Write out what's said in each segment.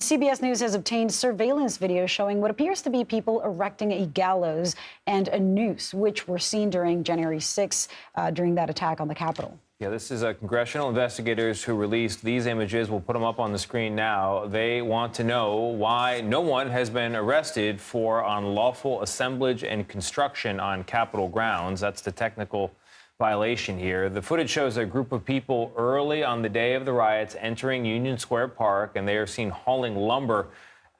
CBS News has obtained surveillance video showing what appears to be people erecting a gallows and a noose, which were seen during January 6th during that attack on the Capitol. Yeah, this is congressional investigators who released these images. We'll put them up on the screen now. They want to know why no one has been arrested for unlawful assemblage and construction on Capitol grounds. That's the technical violation here. The footage shows a group of people early on the day of the riots entering Union Square Park, and they are seen hauling lumber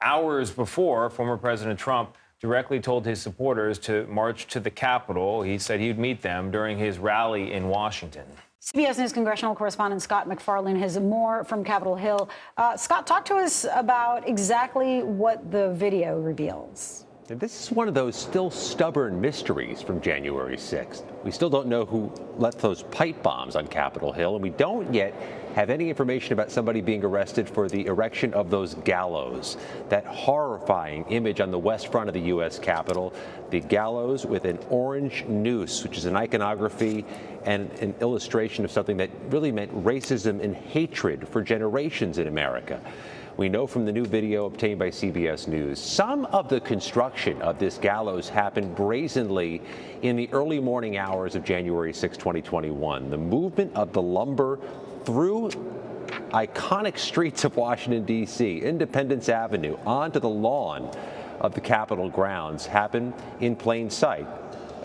hours before former President Trump directly told his supporters to march to the Capitol. He said he'd meet them during his rally in Washington. CBS News congressional correspondent Scott MacFarlane has more from Capitol Hill. Scott, talk to us about exactly what the video reveals. This is one of those still stubborn mysteries from January 6th. We still don't know who let those pipe bombs on Capitol Hill, and we don't yet have any information about somebody being arrested for the erection of those gallows. That horrifying image on the west front of the U.S. Capitol, the gallows with an orange noose, which is an iconography and an illustration of something that really meant racism and hatred for generations in America. We know from the new video obtained by CBS News, some of the construction of this gallows happened brazenly in the early morning hours of January 6, 2021. The movement of the lumber through iconic streets of Washington, D.C., Independence Avenue, onto the lawn of the Capitol grounds happened in plain sight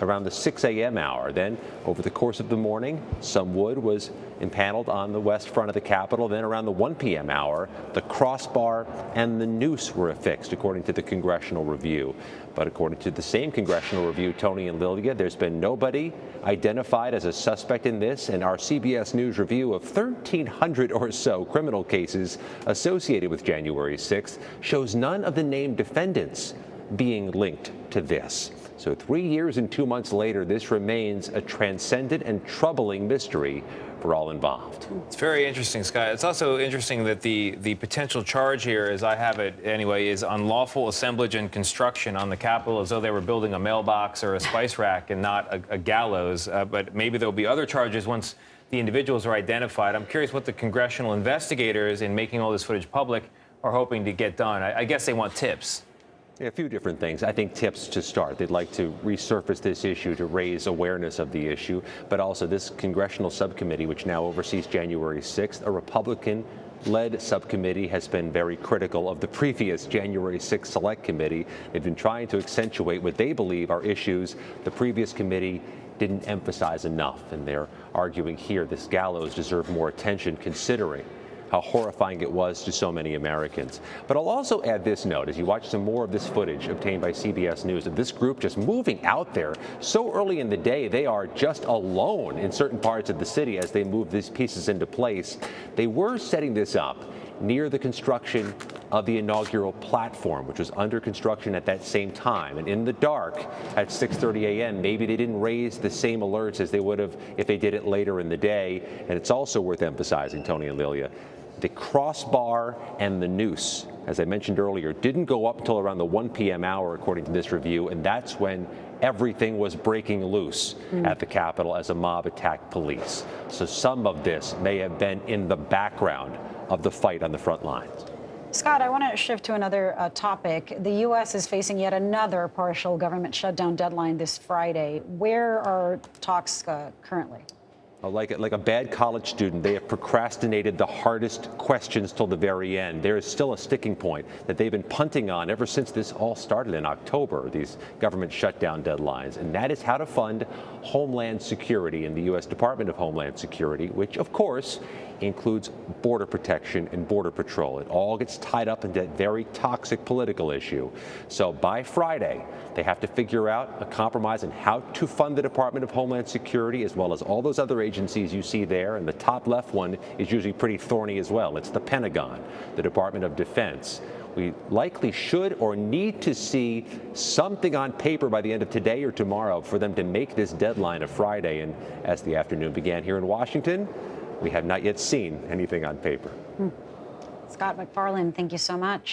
around the 6 a.m. hour. Then, over the course of the morning, some wood was impaneled on the west front of the Capitol. Then, around the 1 p.m. hour, the crossbar and the noose were affixed, according to the Congressional Review. But according to the same Congressional Review, Tony and Lilia, there's been nobody identified as a suspect in this, and our CBS News review of 1,300 or so criminal cases associated with January 6th shows none of the named defendants being linked to this. So 3 years and 2 months later, this remains a transcendent and troubling mystery for all involved. It's very interesting, Scott. It's also interesting that the potential charge here, as I have it anyway, is unlawful assemblage and construction on the Capitol, as though they were building a mailbox or a spice rack and not a gallows. But maybe there'll be other charges once the individuals are identified. I'm curious what the congressional investigators, in making all this footage public, are hoping to get done. I guess they want tips. A few different things. I think tips to start. They'd like to resurface this issue to raise awareness of the issue, but also this congressional subcommittee, which now oversees January 6th, a Republican-led subcommittee, has been very critical of the previous January 6th Select Committee. They've been trying to accentuate what they believe are issues the previous committee didn't emphasize enough, and they're arguing here this gallows deserved more attention, considering how horrifying it was to so many Americans. But I'll also add this note, as you watch some more of this footage obtained by CBS News, of this group just moving out there so early in the day. They are just alone in certain parts of the city as they move these pieces into place. They were setting this up near the construction of the inaugural platform, which was under construction at that same time. And in the dark at 6:30 a.m., maybe they didn't raise the same alerts as they would have if they did it later in the day. And it's also worth emphasizing, Tony and Lilia, the crossbar and the noose, as I mentioned earlier, didn't go up until around the 1 p.m. hour, according to this review, and that's when everything was breaking loose at the Capitol as a mob attacked police. So some of this may have been in the background of the fight on the front lines. Scott, I want to shift to another topic. The U.S. is facing yet another partial government shutdown deadline this Friday. Where are talks currently? Like a bad college student, they have procrastinated the hardest questions till the very end. There is still a sticking point that they've been punting on ever since this all started in October, these government shutdown deadlines, and that is how to fund Homeland Security in the U.S. Department of Homeland Security, which, of course, includes border protection and border patrol. It all gets tied up in that very toxic political issue. So by Friday, they have to figure out a compromise on how to fund the Department of Homeland Security, as well as all those other agencies you see there. And the top left one is usually pretty thorny as well. It's the Pentagon, the Department of Defense. We likely should or need to see something on paper by the end of today or tomorrow for them to make this deadline of Friday. And as the afternoon began here in Washington, we have not yet seen anything on paper. Scott MacFarlane, thank you so much.